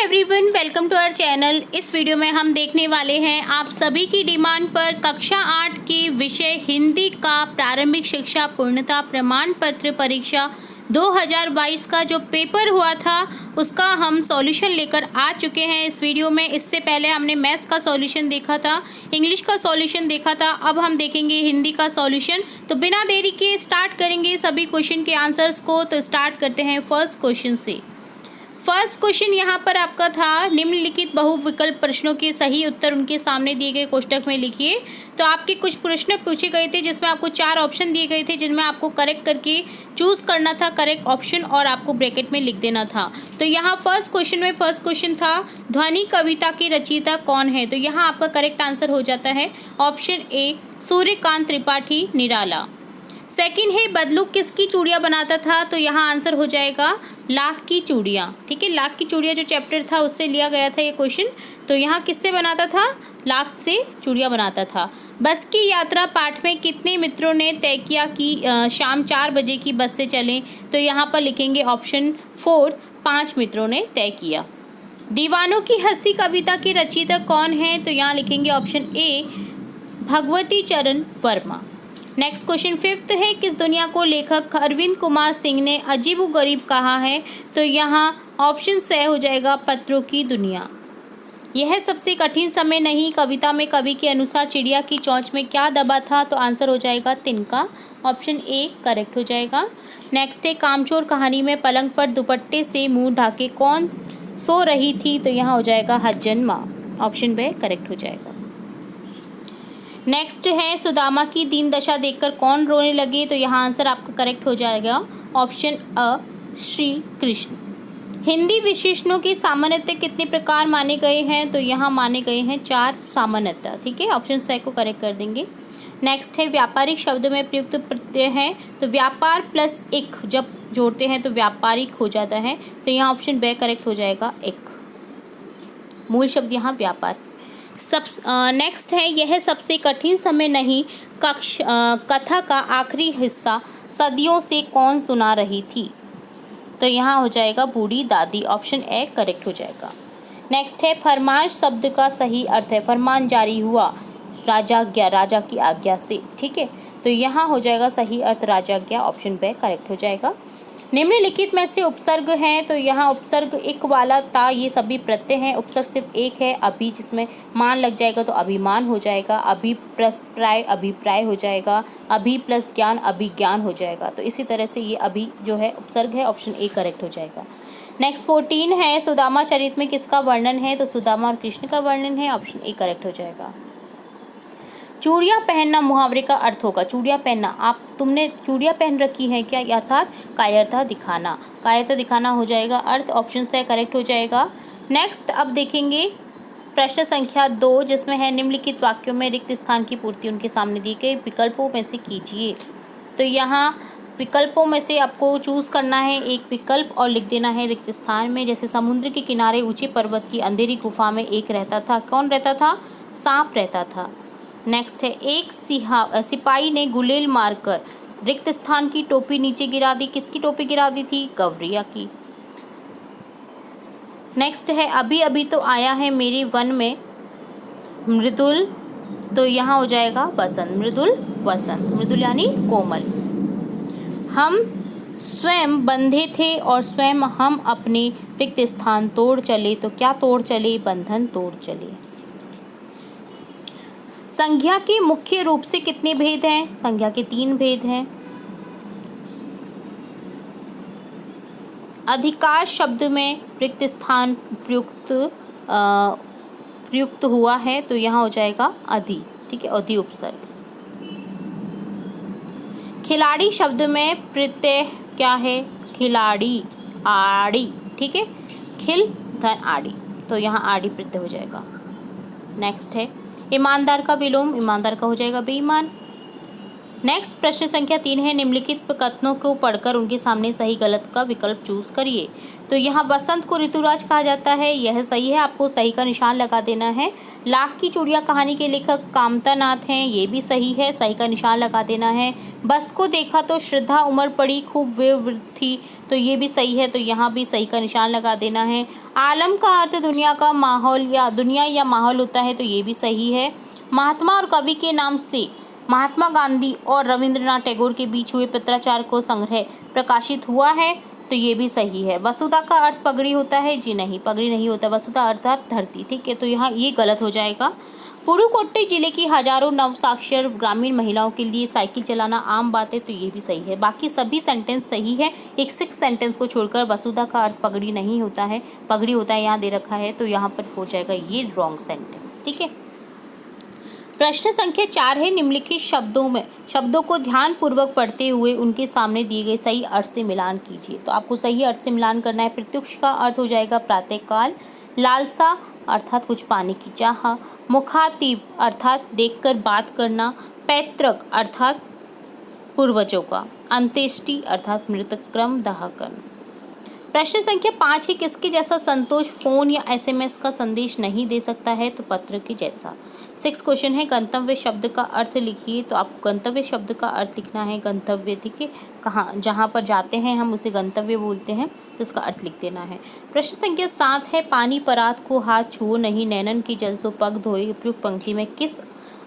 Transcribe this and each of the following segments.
Everyone, welcome to our channel. इस video में हम देखने वाले हैं आप सभी की डिमांड पर कक्षा 8 के विषय हिंदी का प्रारंभिक शिक्षा पूर्णता प्रमाण पत्र परीक्षा 2022 का जो पेपर हुआ था उसका हम सॉल्यूशन लेकर आ चुके हैं इस वीडियो में। इससे पहले हमने मैथ्स का सॉल्यूशन देखा था, इंग्लिश का सॉल्यूशन देखा था, अब हम देखेंगे हिंदी का सॉल्यूशन। तो बिना देरी के स्टार्ट करेंगे सभी क्वेश्चन के आंसर्स को। तो स्टार्ट करते हैं फर्स्ट क्वेश्चन से। फर्स्ट क्वेश्चन यहाँ पर आपका था, निम्नलिखित बहुविकल्प प्रश्नों के सही उत्तर उनके सामने दिए गए कोष्टक में लिखिए। तो आपके कुछ प्रश्न पूछे गए थे जिसमें आपको 4 ऑप्शन दिए गए थे जिनमें आपको करेक्ट करके चूज करना था करेक्ट ऑप्शन और आपको ब्रैकेट में लिख देना था। तो यहाँ फर्स्ट क्वेश्चन में फर्स्ट क्वेश्चन था ध्वनि कविता के रचयिता कौन है। तो यहाँ आपका करेक्ट आंसर हो जाता है option A Suryakant Tripathi Nirala. Second है बदलू किसकी चूड़ियाँ बनाता था। तो यहाँ आंसर हो जाएगा लाख की चूड़ियाँ। ठीक है, लाख की चूड़ियाँ जो चैप्टर था उससे लिया गया था ये क्वेश्चन। तो यहाँ किससे बनाता था, लाख से चूड़ियाँ बनाता था। बस की यात्रा पाठ में कितने मित्रों ने तय किया कि शाम 4 बजे की बस से चलें। तो यहाँ पर लिखेंगे ऑप्शन 4, 5 मित्रों ने तय किया। दीवानों की हस्ती कविता के रचयिता कौन है। तो यहाँ लिखेंगे ऑप्शन ए भगवती चरण वर्मा। नेक्स्ट क्वेश्चन फिफ्थ है, किस दुनिया को लेखक अरविंद कुमार सिंह ने अजीबोगरीब कहा है। तो यहाँ ऑप्शन से हो जाएगा पत्रों की दुनिया। यह सबसे कठिन समय नहीं कविता में कवि के अनुसार चिड़िया की चोंच में क्या दबा था। तो आंसर हो जाएगा तिनका, ऑप्शन ए करेक्ट हो जाएगा। नेक्स्ट है, कामचोर कहानी में पलंग पर दुपट्टे से मुंह ढाके कौन सो रही थी। तो यहाँ हो जाएगा हज्जन माँ, ऑप्शन बी करेक्ट हो जाएगा। नेक्स्ट है, सुदामा की दीन दशा देखकर कौन रोने लगे। तो यहाँ आंसर आपका करेक्ट हो जाएगा ऑप्शन अ श्री कृष्ण। हिंदी विशेषणों की सामान्यतः कितने प्रकार माने गए हैं। तो यहाँ माने गए हैं 4 सामान्यतः। ठीक है, ऑप्शन सी को करेक्ट कर देंगे। नेक्स्ट है, व्यापारिक शब्द में प्रयुक्त प्रत्यय है। तो व्यापार प्लस एक जब जोड़ते हैं तो व्यापारिक हो जाता है। तो यहाँ ऑप्शन बी करेक्ट हो जाएगा एक, मूल शब्द यहाँ व्यापार। नेक्स्ट है, यह सबसे कठिन समय नहीं कथा का आखिरी हिस्सा सदियों से कौन सुना रही थी। तो यहाँ हो जाएगा बूढ़ी दादी, ऑप्शन ए करेक्ट हो जाएगा। नेक्स्ट है, फरमान शब्द का सही अर्थ है फरमान जारी हुआ राजाज्ञा, राजा की आज्ञा से। ठीक है, तो यहाँ हो जाएगा सही अर्थ राजाज्ञा, ऑप्शन बी करेक्ट हो जाएगा। निम्नलिखित में से उपसर्ग हैं। तो यहाँ उपसर्ग एक वाला ता ये सभी प्रत्यय हैं। उपसर्ग सिर्फ एक है अभी, जिसमें मान लग जाएगा तो अभिमान हो जाएगा, अभी प्लस प्राय अभिप्राय हो जाएगा, अभी प्लस ज्ञान अभिज्ञान हो जाएगा। तो इसी तरह से ये अभी जो है उपसर्ग है, ऑप्शन ए करेक्ट हो जाएगा। नेक्स्ट 14 है, सुदामा चरित्र में किसका वर्णन है। तो सुदामा और कृष्ण का वर्णन है, ऑप्शन ए करेक्ट हो जाएगा। चूड़ियाँ पहनना मुहावरे का अर्थ होगा। चूड़ियाँ पहनना, आप तुमने चूड़ियाँ पहन रखी हैं क्या, अर्थात कायरता दिखाना। कायरता दिखाना हो जाएगा अर्थ, ऑप्शन से करेक्ट हो जाएगा। नेक्स्ट अब देखेंगे प्रश्न संख्या 2 जिसमें है निम्नलिखित वाक्यों में रिक्त स्थान की पूर्ति उनके सामने दिए गए विकल्पों में से कीजिए। तो यहाँ विकल्पों में से आपको चूज़ करना है एक विकल्प और लिख देना है रिक्त स्थान में। जैसे समुद्र के किनारे ऊंचे पर्वत की अंधेरी गुफा में एक रहता था, कौन रहता था, सांप रहता था। नेक्स्ट है, एक सिपाही ने गुलेल मारकर रिक्त स्थान की टोपी नीचे गिरा दी, किसकी टोपी गिरा दी थी, गवरिया की। नेक्स्ट है, अभी अभी तो आया है मेरे वन में मृदुल। तो यहाँ हो जाएगा वसंत, मृदुल वसंत, मृदुल यानी कोमल। हम स्वयं बंधे थे और स्वयं हम अपने रिक्त स्थान तोड़ चले। तो क्या तोड़ चले, बंधन तोड़ चले। संज्ञा के मुख्य रूप से कितने भेद हैं। संज्ञा के 3 भेद हैं। अधिकार शब्द में रिक्त स्थान प्रयुक्त हुआ है। तो यहाँ हो जाएगा अधि। ठीक है, अधि उपसर्ग। खिलाड़ी शब्द में प्रत्यय क्या है, खिलाड़ी, आड़ी। ठीक है, खिल धन आड़ी, तो यहाँ आड़ी प्रत्यय हो जाएगा। नेक्स्ट है, ईमानदार का विलोम, ईमानदार का हो जाएगा बेईमान। नेक्स्ट प्रश्न संख्या 3 है, निम्नलिखित कथनों को पढ़कर उनके सामने सही गलत का विकल्प चूज करिए। तो यहाँ बसंत को ऋतुराज कहा जाता है, यह सही है, आपको सही का निशान लगा देना है। लाख की चूड़ियाँ कहानी के लेखक कामता नाथ हैं, ये भी सही है, सही का निशान लगा देना है। बस को देखा तो श्रद्धा उमड़ पड़ी, खूब वे वृद्ध थी। तो ये भी सही है, तो यहाँ भी सही का निशान लगा देना है। आलम का अर्थ दुनिया का माहौल या दुनिया या माहौल होता है, तो ये भी सही है। महात्मा और कवि के नाम से महात्मा गांधी और रविंद्रनाथ टैगोर के बीच हुए पत्राचार को संग्रह प्रकाशित हुआ है, तो ये भी सही है। वसुधा का अर्थ पगड़ी होता है, जी नहीं, पगड़ी नहीं होता, वसुधा अर्थात धरती, ठीक है, तो यहाँ ये गलत हो जाएगा। पुडुकोट्टई जिले की हजारों नवसाक्षर ग्रामीण महिलाओं के लिए साइकिल चलाना आम बात है, तो ये भी सही है। बाकी सभी सेंटेंस सही है, एक 6 सेंटेंस को छोड़कर। वसुधा का अर्थ पगड़ी नहीं होता है, पगड़ी होता है, यहाँ दे रखा है, तो यहाँ पर हो जाएगा ये रॉन्ग सेंटेंस, ठीक है। प्रश्न संख्या 4 है, निम्नलिखित शब्दों को ध्यान पूर्वक पढ़ते हुए उनके सामने दिए गए सही अर्थ से मिलान कीजिए। तो आपको सही अर्थ से मिलान करना है। प्रत्युष का अर्थ हो जाएगा प्रातःकाल, लालसा अर्थात कुछ पाने की चाह, मुखातिब अर्थात देखकर बात करना, पैतृक अर्थात पूर्वजों का, अंत्येष्टि अर्थात मृतक क्रम दाह करना। प्रश्न संख्या 5 है, किसके जैसा संतोष फोन या एसएमएस का संदेश नहीं दे सकता है? तो पत्र के जैसा। 6 क्वेश्चन है, गंतव्य शब्द का अर्थ लिखिए। तो आपको गंतव्य शब्द का अर्थ लिखना है गंतव्य, ठीक है, कहाँ जहाँ पर जाते हैं हम उसे गंतव्य बोलते हैं, तो इसका अर्थ लिख देना है। प्रश्न संख्या 7 है, पानी परात को हाथ छुओ नहीं, नैनन की जल सो पग धोए। उपयुक्त पंक्ति में किस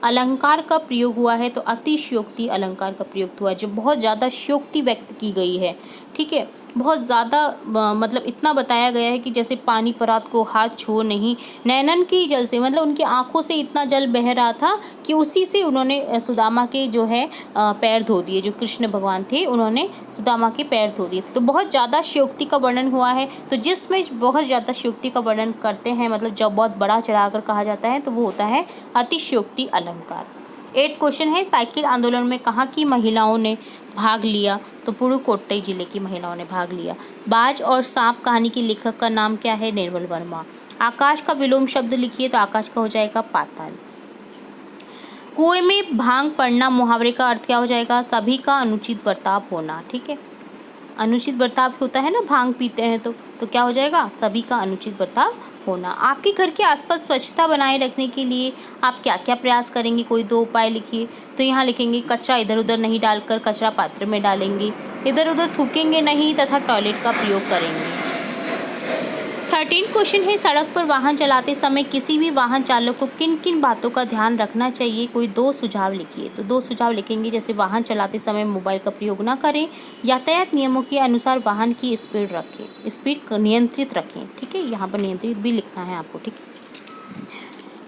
अलंकार का प्रयोग हुआ है? तो अतिशयोक्ति अलंकार का प्रयोग हुआ है, जो बहुत ज़्यादा शयोक्ति व्यक्त की गई है, ठीक है, बहुत ज़्यादा मतलब इतना बताया गया है कि जैसे पानी परात को हाथ छुओ नहीं, नैनन की जल से मतलब उनकी आंखों से इतना जल बह रहा था कि उसी से उन्होंने सुदामा के जो है पैर धो दिए। जो कृष्ण भगवान थे उन्होंने सुदामा के पैर धो दिए। तो बहुत ज़्यादा शयोक्ति का वर्णन हुआ है। तो जिसमें बहुत ज़्यादा शयोक्ति का वर्णन करते हैं, मतलब जब बहुत बड़ा चढ़ाकर कहा जाता है, तो वो होता है अतिशयोक्ति अलंकार। 8 क्वेश्चन है, साइकिल आंदोलन में कहाँ की महिलाओं ने भाग लिया? तो पुडुकोट्टई जिले की महिलाओं ने भाग लिया। बाज और सांप कहानी के लेखक का नाम क्या है? निर्मल वर्मा। आकाश का विलोम शब्द लिखिए। तो आकाश का हो जाएगा पाताल। कुएं में भांग पड़ना मुहावरे का अर्थ क्या हो जाएगा? सभी का अनुचित बर्ताव होना, ठीक है, अनुचित बर्ताव होता है ना, भांग पीते हैं तो क्या हो जाएगा? सभी का अनुचित बर्ताव होना। आपके घर के आसपास स्वच्छता बनाए रखने के लिए आप क्या क्या प्रयास करेंगे? कोई 2 उपाय लिखिए। तो यहाँ लिखेंगे, कचरा इधर उधर नहीं डालकर कचरा पात्र में डालेंगे, इधर उधर थूकेंगे नहीं तथा टॉयलेट का प्रयोग करेंगे। 13 क्वेश्चन है, सड़क पर वाहन चलाते समय किसी भी वाहन चालक को किन किन बातों का ध्यान रखना चाहिए? कोई 2 सुझाव लिखिए। तो 2 सुझाव लिखेंगे, जैसे वाहन चलाते समय मोबाइल का प्रयोग ना करें, यातायात नियमों के अनुसार वाहन की स्पीड रखें, स्पीड नियंत्रित रखें, ठीक है, यहाँ पर नियंत्रित भी लिखना है आपको, ठीक है।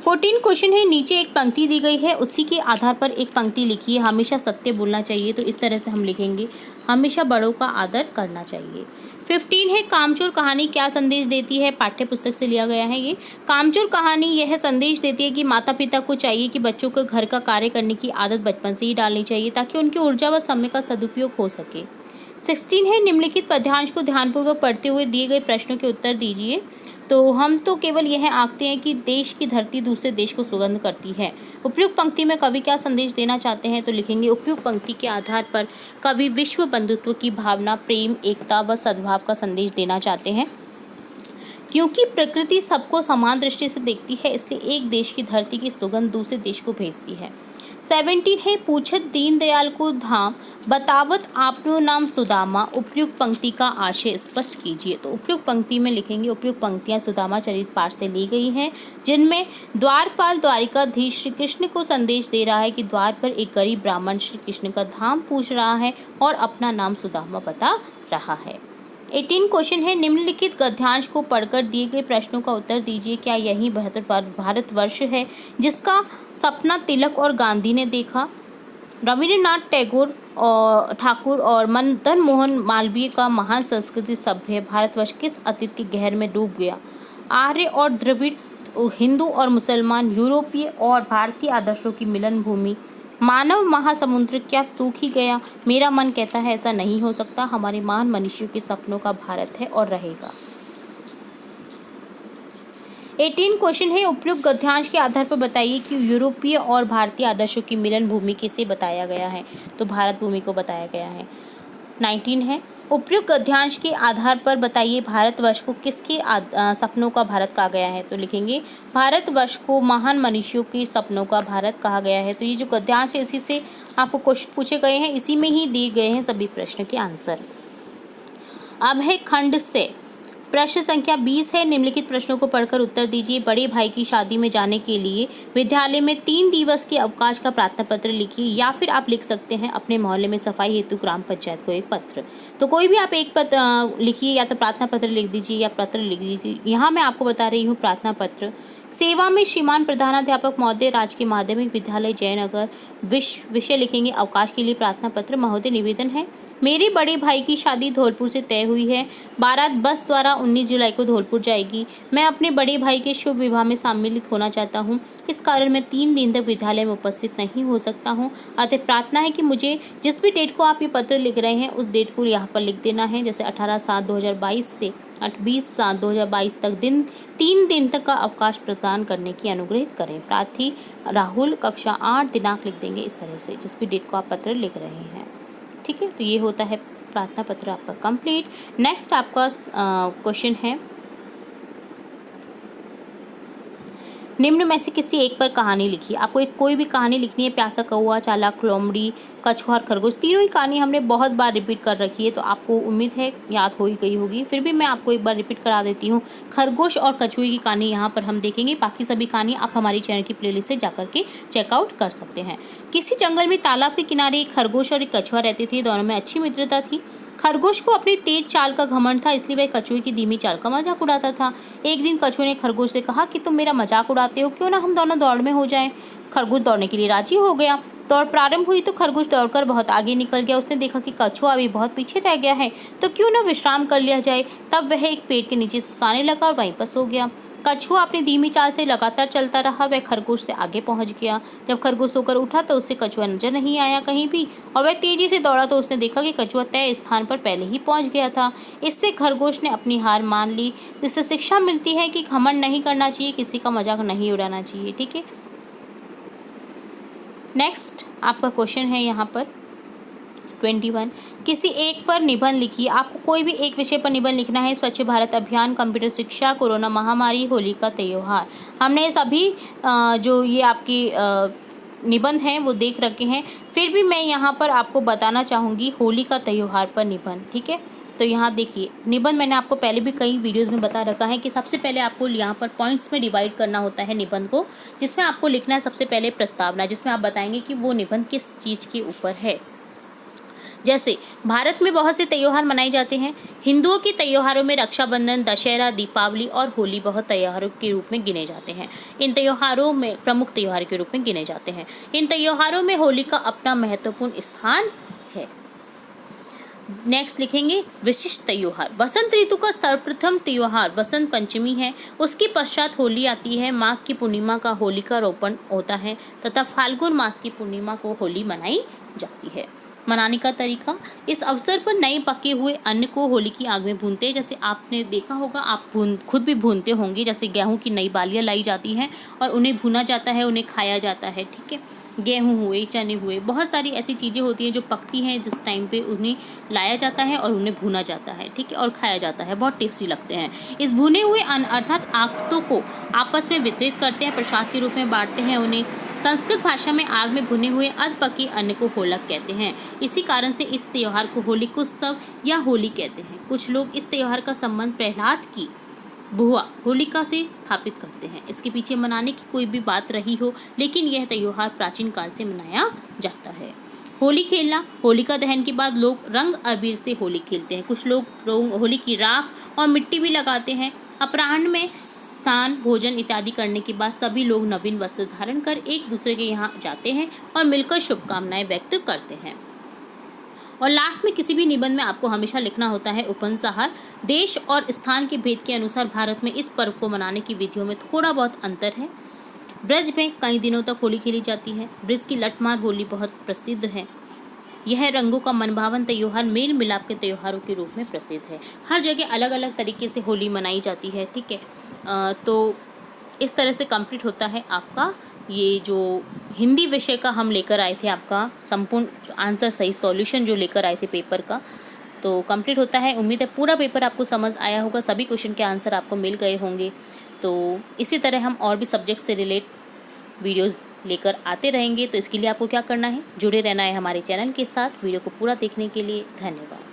14 क्वेश्चन है, नीचे एक पंक्ति दी गई है, उसी के आधार पर एक पंक्ति लिखिए। हमेशा सत्य बोलना चाहिए। तो इस तरह से हम लिखेंगे, हमेशा बड़ों का आदर करना चाहिए। 15 है, कामचोर कहानी क्या संदेश देती है? पाठ्य पुस्तक से लिया गया है ये। कामचोर कहानी यह संदेश देती है कि माता पिता को चाहिए कि बच्चों को घर का कार्य करने की आदत बचपन से ही डालनी चाहिए, ताकि उनकी ऊर्जा व समय का सदुपयोग हो सके। 16 है, निम्नलिखित पद्यांश को ध्यानपूर्वक पढ़ते हुए दिए गए प्रश्नों के उत्तर दीजिए। तो हम तो केवल यह आंकते हैं कि देश की धरती दूसरे देश को सुगंध करती है। उपयुक्त पंक्ति में कवि क्या संदेश देना चाहते हैं? तो लिखेंगे, उपयुक्त पंक्ति के आधार पर कवि विश्व बंधुत्व की भावना, प्रेम, एकता व सद्भाव का संदेश देना चाहते हैं। क्योंकि प्रकृति सबको समान दृष्टि से देखती है, इसलिए एक देश की धरती की सुगंध दूसरे देश को भेजती है। 17 है, पूछत दीनदयाल को धाम, बतावत आपनो नाम सुदामा। उपयुक्त पंक्ति का आशय स्पष्ट कीजिए। तो उपयुक्त पंक्ति में लिखेंगे, उपयुक्त पंक्तियां सुदामा चरित पाठ से ली गई हैं, जिनमें द्वारपाल द्वारिकाधीश श्री कृष्ण को संदेश दे रहा है कि द्वार पर एक गरीब ब्राह्मण श्री कृष्ण का धाम पूछ रहा है और अपना नाम सुदामा बता रहा है। 18 क्वेश्चन है, निम्नलिखित गद्यांश को पढ़कर दिए गए प्रश्नों का उत्तर दीजिए। क्या यही भारतवर्ष है जिसका सपना तिलक और गांधी ने देखा? रविंद्रनाथ ठाकुर और मदन मोहन मालवीय का महान संस्कृति सभ्य भारतवर्ष किस अतीत के गहर में डूब गया? आर्य और द्रविड़, हिंदू और मुसलमान, यूरोपीय और भारतीय आदर्शों की मिलन भूमि, मानव महासमुद्र क्या सूख ही गया? मेरा मन कहता है ऐसा नहीं हो सकता, हमारे महान मनुष्यों के सपनों का भारत है और रहेगा। 18 क्वेश्चन है, उपयुक्त गद्यांश के आधार पर बताइए कि यूरोपीय और भारतीय आदर्शों की मिलन भूमि किसे बताया गया है? तो भारत भूमि को बताया गया है। 19 है, उपयुक्त गद्यांश के आधार पर बताइए भारतवर्ष को किसके सपनों का भारत कहा गया है? तो लिखेंगे, भारतवर्ष को महान मनुष्यों के सपनों का भारत कहा गया है। तो ये जो गद्यांश है, इसी से आपको क्वेश्चन पूछे गए हैं, इसी में ही दिए गए हैं सभी प्रश्न के आंसर। अब है खंड से। प्रश्न संख्या 20 है। निम्नलिखित प्रश्नों को पढ़कर उत्तर दीजिए। बड़े भाई की शादी में जाने के लिए विद्यालय में 3 दिवस के अवकाश का प्रार्थना पत्र लिखिए, या फिर आप लिख सकते हैं अपने मोहल्ले में सफाई हेतु ग्राम पंचायत को एक पत्र। तो कोई भी आप एक पत्र लिखिए, या तो प्रार्थना पत्र लिख दीजिए या पत्र लिख दीजिए। यहाँ मैं आपको बता रही हूँ प्रार्थना पत्र। सेवा में श्रीमान प्रधानाध्यापक महोदय, राजकीय माध्यमिक विद्यालय जयनगर। विषय लिखेंगे अवकाश के लिए प्रार्थना पत्र। महोदय, निवेदन है, मेरे बड़े भाई की शादी धौलपुर से तय हुई है। बारात बस द्वारा 19 जुलाई को धौलपुर जाएगी। मैं अपने बड़े भाई के शुभ विवाह में सम्मिलित होना चाहता हूँ। इस कारण मैं 3 दिन तक विद्यालय में उपस्थित नहीं हो सकता हूँ। अतः प्रार्थना है कि मुझे जिस भी डेट को आप ये पत्र लिख रहे हैं उस डेट को यहाँ पर लिख देना है। जैसे 18/7/2022 से 20/7/2022 तक 3 दिन तक का अवकाश प्रदान करने की अनुग्रहित करें। प्रार्थी राहुल, कक्षा 8, दिनांक लिख देंगे इस तरह से, जिस भी डेट को आप पत्र लिख रहे हैं। ठीक है, तो ये होता है प्रार्थना पत्र आपका कंप्लीट। नेक्स्ट आपका क्वेश्चन है, निम्न में से किसी एक पर कहानी लिखिए। आपको कोई भी कहानी लिखनी है। प्यासा कौआ, चालाक लोमड़ी, कछुआ और खरगोश, तीनों ही कहानी हमने बहुत बार रिपीट कर रखी है, तो आपको उम्मीद है याद हो ही गई होगी। फिर भी मैं आपको एक बार रिपीट करा देती हूँ। खरगोश और कछुए की कहानी यहाँ पर हम देखेंगे। बाकी सभी कहानी आप हमारी चैनल की प्लेलिस्ट से जाकर के चेकआउट कर सकते हैं। किसी जंगल में तालाब के किनारे एक खरगोश और एक कछुआ रहते थे। दोनों में अच्छी मित्रता थी। खरगोश को अपनी तेज चाल का घमंड था, इसलिए वह कछुए की धीमी चाल का मजाक उड़ाता था। एक दिन कछुए ने खरगोश से कहा कि तुम मेरा मजाक उड़ाते हो, क्यों ना हम दोनों दौड़ में हो जाएं। खरगोश दौड़ने के लिए राजी हो गया। दौड़ प्रारंभ हुई तो खरगोश दौड़कर बहुत आगे निकल गया। उसने देखा कि कछुआ अभी बहुत पीछे रह गया है, तो क्यों ना विश्राम कर लिया जाए। तब वह एक पेड़ के नीचे सुताने लगा और वहीं पर सो गया। कछुआ अपनी धीमी चाल से लगातार चलता रहा। वह खरगोश से आगे पहुंच गया। जब खरगोश सोकर उठा तो उसे कछुआ नजर नहीं आया कहीं भी, और वह तेजी से दौड़ा तो उसने देखा कि कछुआ तय स्थान पर पहले ही पहुंच गया था। इससे खरगोश ने अपनी हार मान ली। इससे शिक्षा मिलती है कि घमंड नहीं करना चाहिए, किसी का मजाक नहीं उड़ाना चाहिए। ठीक है, नेक्स्ट आपका क्वेश्चन है यहाँ पर 21। किसी एक पर निबंध लिखिए। आपको कोई भी एक विषय पर निबंध लिखना है। स्वच्छ भारत अभियान, कंप्यूटर शिक्षा, कोरोना महामारी, होली का त्योहार। हमने सभी जो ये आपकी निबंध हैं वो देख रखे हैं। फिर भी मैं यहाँ पर आपको बताना चाहूँगी होली का त्योहार पर निबंध। ठीक है, तो यहाँ देखिए निबंध मैंने आपको पहले भी कई वीडियोस में बता रखा है कि सबसे पहले आपको यहाँ पर पॉइंट्स में डिवाइड करना होता है निबंध को, जिसमें आपको लिखना है सबसे पहले प्रस्तावना, जिसमें आप बताएंगे कि वो निबंध किस चीज़ के ऊपर है। जैसे भारत में बहुत से त्योहार मनाए जाते हैं। हिंदुओं के त्योहारों में रक्षाबंधन, दशहरा, दीपावली और होली बहुत त्योहारों के रूप में गिने जाते हैं। इन त्योहारों में प्रमुख त्योहार के रूप में गिने जाते हैं। इन त्योहारों में होली का अपना महत्वपूर्ण स्थान है। नेक्स्ट लिखेंगे विशिष्ट त्योहार। वसंत ऋतु का सर्वप्रथम त्योहार वसंत पंचमी है। उसके पश्चात होली आती है। माघ की पूर्णिमा का होलिका रोपण होता है तथा फाल्गुन मास की पूर्णिमा को होली मनाई जाती है। मनाने का तरीका, इस अवसर पर नए पके हुए अन्न को होली की आग में भूनते हैं। जैसे आपने देखा होगा, आप खुद भी भूनते होंगे। जैसे गेहूं की नई बालियां लाई जाती हैं और उन्हें भुना जाता है, उन्हें खाया जाता है। ठीक है, गेहूं हुए, चने हुए, बहुत सारी ऐसी चीज़ें होती हैं जो पकती हैं, जिस टाइम पे उन्हें लाया जाता है और उन्हें भुना जाता है। ठीक है, और खाया जाता है, बहुत टेस्टी लगते हैं। इस भुने हुए अन्न अर्थात आखतों को आपस में वितरित करते हैं, प्रसाद के रूप में बांटते हैं उन्हें। संस्कृत भाषा में आग में भुने हुए अर्ध पके अन्न को होलक कहते हैं। इसी कारण से इस त्योहार को होलिकोत्सव या होली कहते हैं। कुछ लोग इस त्योहार का संबंध प्रहलाद की बुआ होलिका से स्थापित करते हैं। इसके पीछे मनाने की कोई भी बात रही हो, लेकिन यह त्योहार प्राचीन काल से मनाया जाता है। होली खेलना, होलिका दहन के बाद लोग रंग अबीर से होली खेलते हैं। कुछ लोग होली की राख और मिट्टी भी लगाते हैं। अपराह्न में स्नान, भोजन इत्यादि करने के बाद सभी लोग नवीन वस्त्र धारण कर एक दूसरे के यहाँ जाते हैं और मिलकर शुभकामनाएं व्यक्त करते हैं। और लास्ट में किसी भी निबंध में आपको हमेशा लिखना होता है उपसंहार। देश और स्थान के भेद के अनुसार भारत में इस पर्व को मनाने की विधियों में थोड़ा बहुत अंतर है। ब्रज में कई दिनों तक होली खेली जाती है। ब्रज की लठमार होली बहुत प्रसिद्ध है। यह रंगों का मनभावन त्योहार मेल मिलाप के त्योहारों के रूप में प्रसिद्ध है। हर जगह अलग अलग तरीके से होली मनाई जाती है। ठीक है, तो इस तरह से कंप्लीट होता है आपका ये जो हिंदी विषय का हम लेकर आए थे, आपका संपूर्ण आंसर सही सॉल्यूशन जो लेकर आए थे पेपर का, तो कंप्लीट होता है। उम्मीद है पूरा पेपर आपको समझ आया होगा, सभी क्वेश्चन के आंसर आपको मिल गए होंगे। तो इसी तरह हम और भी सब्जेक्ट से रिलेट वीडियोस लेकर आते रहेंगे। तो इसके लिए आपको क्या करना है, जुड़े रहना है हमारे चैनल के साथ। वीडियो को पूरा देखने के लिए धन्यवाद।